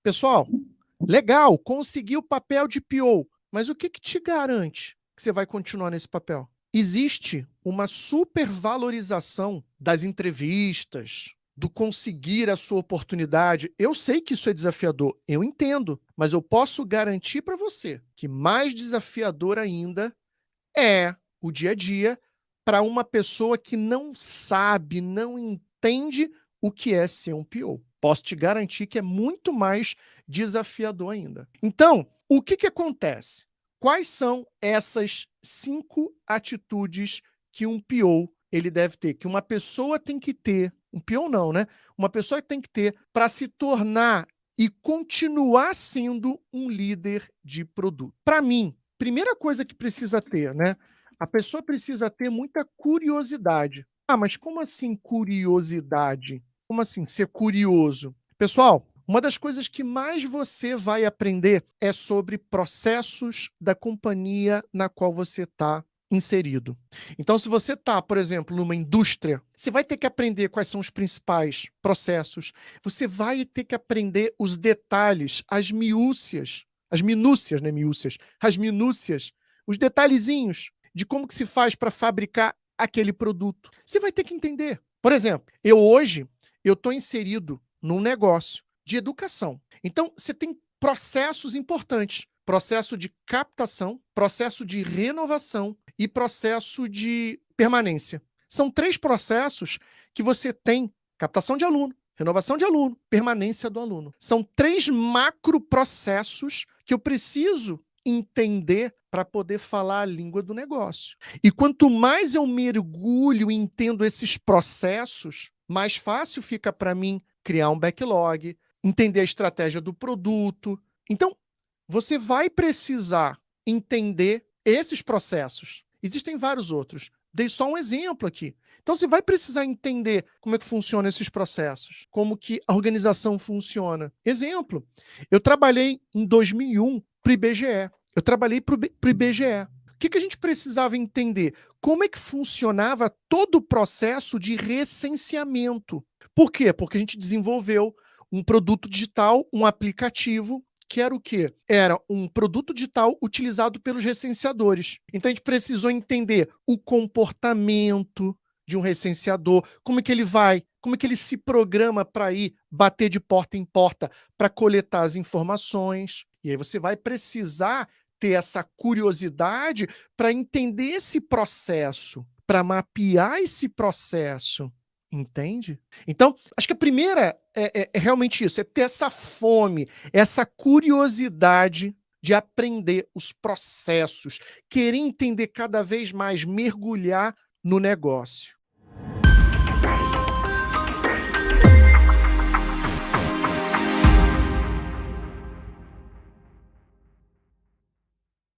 Pessoal, legal, consegui o papel de PO, mas o que te garante que você vai continuar nesse papel? Existe uma supervalorização das entrevistas, do conseguir a sua oportunidade. Eu sei que isso é desafiador, eu entendo, mas eu posso garantir para você que mais desafiador ainda é o dia a dia para uma pessoa que não sabe, não entende o que é ser um PO. Posso te garantir que é muito mais desafiador ainda. Então, o que acontece? Quais são essas 5 atitudes que um PO ele deve ter, que uma pessoa tem que ter, um PO não, né? Uma pessoa tem que ter para se tornar e continuar sendo um líder de produto. Para mim, primeira coisa que precisa ter, né? A pessoa precisa ter muita curiosidade. Ah, mas como assim curiosidade? Como assim ser curioso? Pessoal, uma das coisas que mais você vai aprender é sobre processos da companhia na qual você está inserido. Então, se você está, por exemplo, numa indústria, você vai ter que aprender quais são os principais processos, você vai ter que aprender os detalhes, as minúcias, né, miúcias, as minúcias, os detalhezinhos de como que se faz para fabricar aquele produto. Você vai ter que entender. Por exemplo, eu estou inserido num negócio de educação. Então, você tem processos importantes. Processo de captação, processo de renovação e processo de permanência. São 3 processos que você tem: captação de aluno, renovação de aluno, permanência do aluno. São 3 macroprocessos que eu preciso entender para poder falar a língua do negócio. E quanto mais eu mergulho e entendo esses processos, mais fácil fica para mim criar um backlog, entender a estratégia do produto. Então, você vai precisar entender esses processos. Existem vários outros. Dei só um exemplo aqui. Então, você vai precisar entender como é que funcionam esses processos, como que a organização funciona. Exemplo, eu trabalhei em 2001 para o IBGE. Eu trabalhei para o IBGE. O que a gente precisava entender? Como é que funcionava todo o processo de recenseamento. Por quê? Porque a gente desenvolveu um produto digital, um aplicativo, que era o quê? Era um produto digital utilizado pelos recenseadores. Então, a gente precisou entender o comportamento de um recenseador, como é que ele vai, como é que ele se programa para ir bater de porta em porta para coletar as informações. E aí você vai precisar ter essa curiosidade para entender esse processo, para mapear esse processo. Entende? Então, acho que a primeira é realmente isso, é ter essa fome, essa curiosidade de aprender os processos, querer entender cada vez mais, mergulhar no negócio.